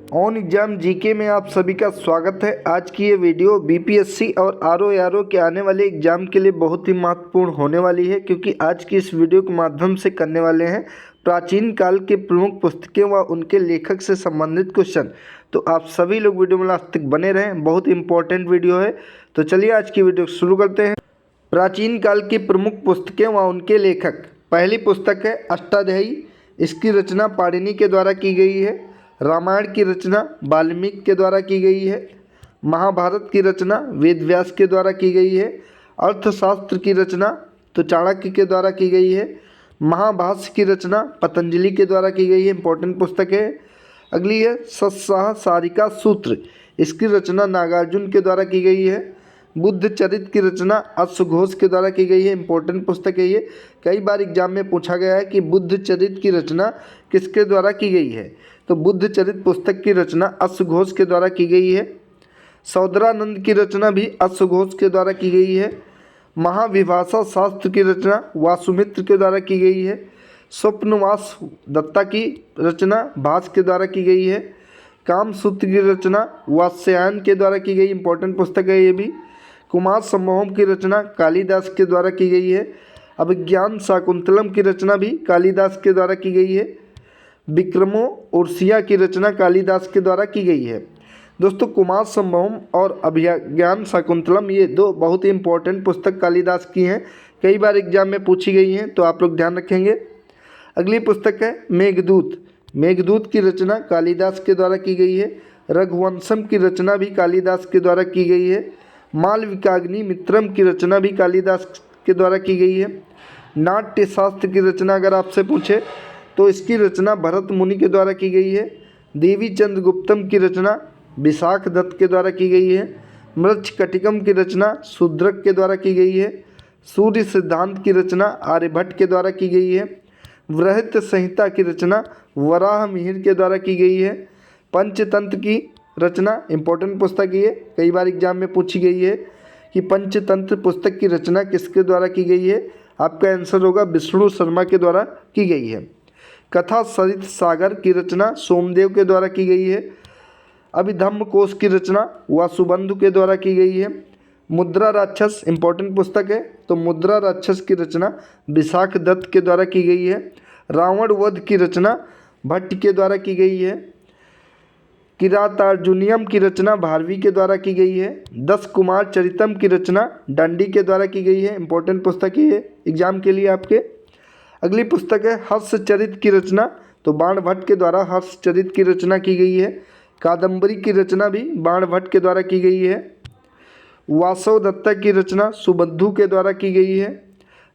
On exam GK में आप सभी का स्वागत है। आज की ये वीडियो बीपीएससी और आरओ के आने वाले एग्जाम के लिए बहुत ही महत्वपूर्ण होने वाली है, क्योंकि आज की इस वीडियो के माध्यम से करने वाले हैं प्राचीन काल के प्रमुख पुस्तकें व उनके लेखक से संबंधित क्वेश्चन। तो आप सभी लोग वीडियो में लास्ट तक बने रहें, बहुत इंपॉर्टेंट वीडियो है। तो चलिए आज की वीडियो शुरू करते हैं। प्राचीन काल की प्रमुख पुस्तकें व उनके लेखक। पहली पुस्तक है अष्टाध्यायी। इसकी रचना पाणिनि के द्वारा की गई है। रामायण की रचना वाल्मीकि के द्वारा की गई है। महाभारत की रचना वेदव्यास के द्वारा की गई है। अर्थशास्त्र की रचना तो चाणक्य के द्वारा की गई है। महाभाष्य की रचना पतंजलि के द्वारा की गई है, इंपॉर्टेंट पुस्तक है। अगली है सत्साह सारिका सूत्र। इसकी रचना नागार्जुन के द्वारा की गई है। बुद्ध चरित्र की रचना अश्वघोष के द्वारा की गई है, इंपॉर्टेंट पुस्तक है ये। कई बार एग्जाम में पूछा गया है कि बुद्ध चरित्र की रचना किसके द्वारा की गई है, तो बुद्ध चरित्र पुस्तक की रचना अश्वघोष के द्वारा की गई है। सौदरानंद की रचना भी अश्वघोष के द्वारा की गई है। महाविभाषा शास्त्र की रचना वासुमित्र के द्वारा की गई है। स्वप्नवास दत्ता की रचना भास के द्वारा की गई है। कामसूत्र की रचना वात्स्यायन के द्वारा की गई, इंपॉर्टेंट पुस्तक है ये भी। कुमार संभवम की रचना कालिदास के द्वारा की गई है। अभिज्ञान शाकुंतलम की रचना भी कालिदास के द्वारा की गई है। विक्रमो उर्सिया की रचना कालिदास के द्वारा की गई है। दोस्तों, कुमार संभवम और अभिज्ञान शाकुंतलम ये दो बहुत ही इंपॉर्टेंट पुस्तक कालिदास की हैं, कई बार एग्जाम में पूछी गई हैं, तो आप लोग ध्यान रखेंगे। अगली पुस्तक है मेघदूत। मेघदूत की रचना कालिदास के द्वारा की गई है। रघुवंशम की रचना भी कालिदास के द्वारा की गई है। मालविकाग्नि मित्रम की रचना भी कालिदास के द्वारा की गई है। नाट्य शास्त्र की रचना अगर आपसे पूछे तो इसकी रचना भरत मुनि के द्वारा की गई है। देवी चंद्रगुप्तम की रचना विशाख दत्त के द्वारा की गई है। मृच्छकटिकम की रचना शूद्रक के द्वारा की गई है। सूर्य सिद्धांत की रचना आर्यभट्ट के द्वारा की गई है। वृहत संहिता की रचना वराह मिहिर के द्वारा की गई है। पंचतंत्र की रचना इंपॉर्टेंट पुस्तक ये कई बार एग्जाम में पूछी गई है कि पंचतंत्र पुस्तक की रचना किसके द्वारा की गई है। आपका आंसर होगा विष्णु शर्मा के द्वारा की गई है। कथा सरित सागर की रचना सोमदेव के द्वारा की गई है। अभिधम्म कोश की रचना वासुबंधु के द्वारा की गई है। मुद्रा राक्षस इंपॉर्टेंट पुस्तक है, तो मुद्रा राक्षस की रचना विशाख दत्त के द्वारा की गई है। रावण वध की रचना भट्ट के द्वारा की गई है। किरातार्जुनियम की रचना भारवी के द्वारा की गई है। 10 कुमार चरितम की रचना दंडी के द्वारा की गई है, इंपॉर्टेंट पुस्तक है ये एग्जाम के लिए आपके। अगली पुस्तक है हर्षचरित की रचना, तो बाणभट्ट के द्वारा हर्षचरित की रचना की गई है। कादम्बरी की रचना भी बाणभट्ट के द्वारा की गई है। वासव दत्ता की रचना सुबंधु के द्वारा की गई है।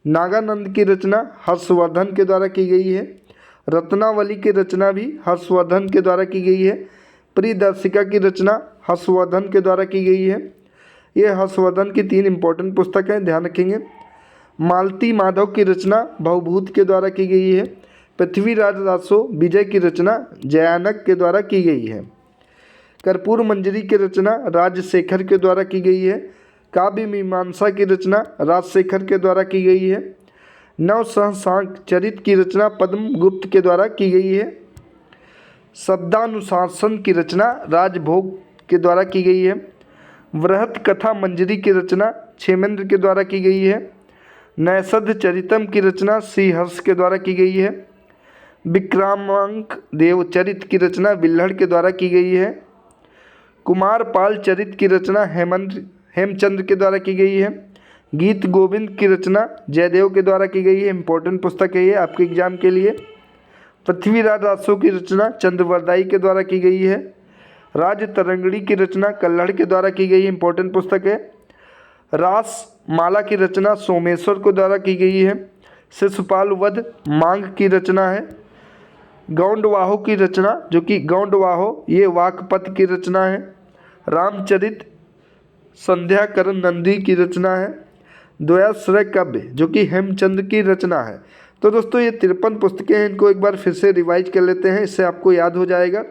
नागानंद की रचना हर्षवर्धन के द्वारा की गई है। रत्नावली की रचना भी हर्षवर्धन के द्वारा की गई है। प्रियदर्शिका की रचना हर्षवर्धन के द्वारा की गई है। ये हर्षवर्धन की 3 इंपॉर्टेंट पुस्तक हैं, ध्यान रखेंगे। मालती माधव की रचना भवभूत के द्वारा की गई है। पृथ्वीराज रासो विजय की रचना जयानक के द्वारा की गई है। कर्पूर मंजरी की रचना राजशेखर के द्वारा की गई है। काव्य मीमांसा की रचना राजशेखर के द्वारा की गई है। नवसहसांक चरित की रचना पद्मगुप्त के द्वारा की गई है। शब्दानुशासन की रचना राजभोग के द्वारा की गई है। वृहत कथा मंजरी की रचना क्षेमेंद्र के द्वारा की गई है। नैषध चरितम की रचना श्रीहर्ष के द्वारा की गई है। विक्रामांक देवचरित की रचना बिल्हड़ के द्वारा की गई है। कुमारपाल चरित की रचना हेमचंद्र के द्वारा की गई है। गीत गोविंद की रचना जयदेव के द्वारा की गई है, इंपॉर्टेंट पुस्तक है ये आपके एग्जाम के लिए। पृथ्वीराज रासो की रचना चंद्रवरदाई के द्वारा की गई है। राज तरंगड़ी की रचना कल्हड़ के द्वारा की गई है, इंपॉर्टेंट पुस्तक है। रास माला की रचना सोमेश्वर के द्वारा की गई है। शिशुपाल वध मांग की रचना है। गौंडवाहो की रचना जो कि गौंडवाहो ये वाकपत की रचना है। रामचरित संध्याकरण नंदी की रचना है। द्वयाश्रय काव्य जो कि हेमचंद्र की रचना है। तो दोस्तों ये 53 पुस्तकें हैं, इनको एक बार फिर से रिवाइज कर लेते हैं, इससे आपको याद हो जाएगा।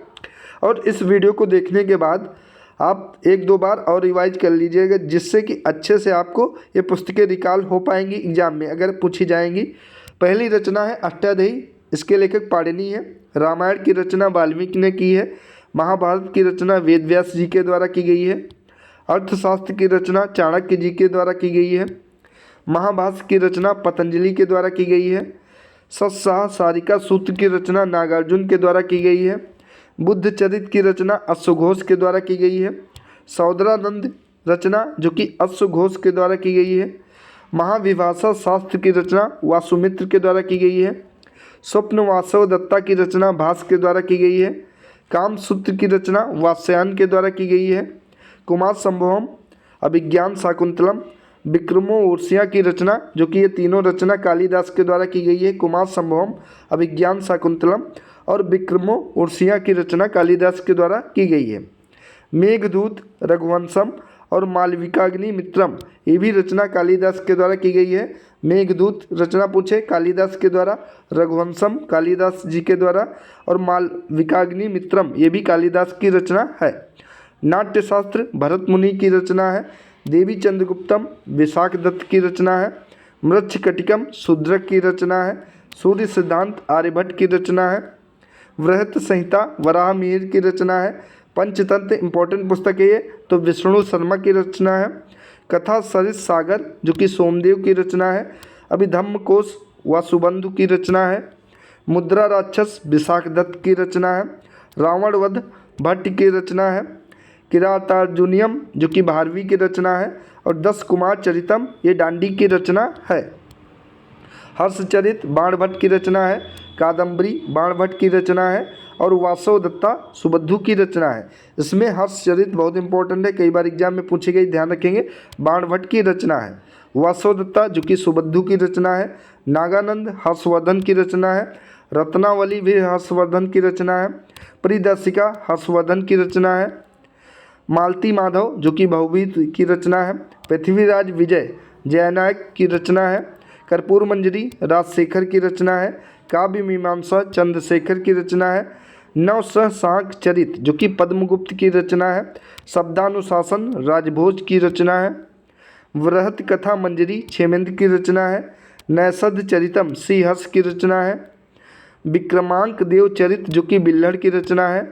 और इस वीडियो को देखने के बाद आप 1-2 बार और रिवाइज कर लीजिएगा, जिससे कि अच्छे से आपको ये पुस्तकें रिकॉल हो पाएंगी एग्जाम में अगर पूछी जाएंगी। पहली रचना है अष्टाध्यायी, इसके लेखक पाणिनि है। रामायण की रचना वाल्मीकि ने की है। महाभारत की रचना वेद व्यास जी के द्वारा की गई है। अर्थशास्त्र की रचना चाणक्य जी के द्वारा की गई है। महाभाष्य की रचना पतंजलि के द्वारा की गई है। सत्साह सारिका सूत्र की रचना नागार्जुन के द्वारा की गई है। बुद्ध चरित्र की रचना अश्वघोष के द्वारा की गई है। सौदरानंद रचना जो कि अश्वघोष के द्वारा की गई है। महाविभाषा शास्त्र की रचना वासुमित्र के द्वारा की गई है। स्वप्न वासव दत्ता की रचना भास के द्वारा की गई है। कामसूत्र की रचना वात्स्यायन के द्वारा की गई है। कुमार संभवम अभिज्ञान शाकुंतलम विक्रमो उर्सिया की रचना जो कि ये तीनों रचना कालिदास के द्वारा की गई है। कुमार संभवम अभिज्ञान शाकुंतलम और विक्रमो उर्सिया की रचना कालिदास के द्वारा की गई है। मेघदूत रघुवंशम और मालविकाग्नि मित्रम ये भी रचना कालिदास के द्वारा की गई है। मेघदूत रचना पूछे कालिदास के द्वारा, रघुवंशम कालिदास जी के द्वारा और मालविकाग्नि मित्रम ये भी कालिदास की रचना है। नाट्यशास्त्र भरत मुनि की रचना है। देवी चंद्रगुप्तम विशाख दत्त की रचना है। मृच्छकटिकम शूद्रक की रचना है। सूर्य सिद्धांत आर्यभट्ट की रचना है। वृहत संहिता वराह मिहिर की रचना है। पंचतंत्र इंपॉर्टेंट पुस्तक है ये, तो विष्णु शर्मा की रचना है। कथा सरिस सागर जो कि सोमदेव की रचना है। अभिधम्म कोश वासुबंधु की रचना है। मुद्रा राक्षस विशाख दत्त की रचना है। रावण वध भट्ट की रचना है। किरातार्जुनियम जो कि भारवी की रचना है। और 10 कुमार चरितम ये डांडी की रचना है। हर्षचरित बाणभट्ट की रचना है। कादम्बरी बाणभट्ट की रचना है। और वासव दत्ता सुबुद्धू की रचना है। इसमें हर्षचरित बहुत इंपॉर्टेंट है, कई बार एग्जाम में पूछी गई, ध्यान रखेंगे। बाणभट्ट की रचना है। वासव दत्ता जो कि सुबुद्धू की रचना है। नागानंद हर्षवर्धन की रचना है। रत्नावली भी हर्षवर्धन की रचना है। परिदर्शिका हर्षवर्धन की रचना है। मालती माधव जो कि बहुवीर की रचना है। पृथ्वीराज विजय जयनायक की रचना है। कर्पूर मंजरी राजशेखर की रचना है। काव्य मीमांसा चंद्रशेखर की रचना है। नवसह शांक चरित जो कि पद्मगुप्त की रचना है। शब्दानुशासन राजभोज की रचना है। वृहत कथा मंजरी क्षेमेंद्र की रचना है। नैषध चरितम श्रीहर्ष की रचना है। विक्रमांक देव चरित जो कि बिल्हड़ की रचना है।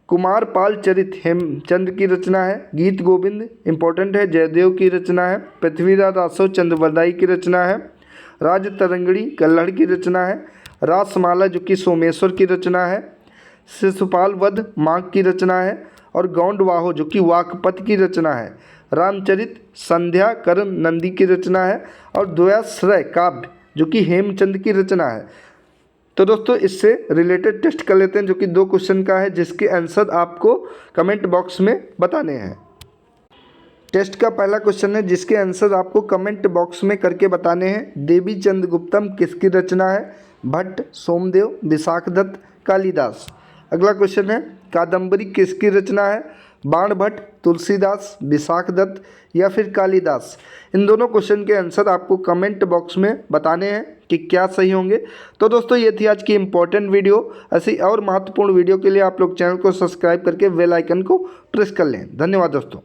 कुमार पाल चरित हेमचंद की रचना है। गीत गोविंद इंपॉर्टेंट है, जयदेव की रचना है। पृथ्वीराज रासव चंद्रवरदाई की रचना है। राज तरंगड़ी कल्हड़ की रचना है। रासमाला जो कि सोमेश्वर की रचना है। शिशुपाल वध माघ की रचना है। और गौंडवाहो जो कि वाकपत की रचना है। रामचरित संध्या कर्ण नंदी की रचना है। और द्वयाश्रय काव्य जो कि हेमचंद की रचना है। तो दोस्तों इससे रिलेटेड टेस्ट कर लेते हैं जो कि 2 क्वेश्चन का है, जिसके आंसर आपको कमेंट बॉक्स में बताने हैं। टेस्ट का पहला क्वेश्चन है जिसके आंसर आपको कमेंट बॉक्स में करके बताने हैं। देवी चंद्रगुप्तम किसकी रचना है? भट्ट, सोमदेव, विशाख दत्त, कालिदास। अगला क्वेश्चन है कादम्बरी किसकी रचना है? बाणभट्ट, तुलसीदास, विशाख दत्त या फिर कालिदास। इन दोनों क्वेश्चन के आंसर आपको कमेंट बॉक्स में बताने हैं कि क्या सही होंगे। तो दोस्तों ये थी आज की इम्पोर्टेंट वीडियो। ऐसी और महत्वपूर्ण वीडियो के लिए आप लोग चैनल को सब्सक्राइब करके बेल आइकन को प्रेस कर लें। धन्यवाद दोस्तों।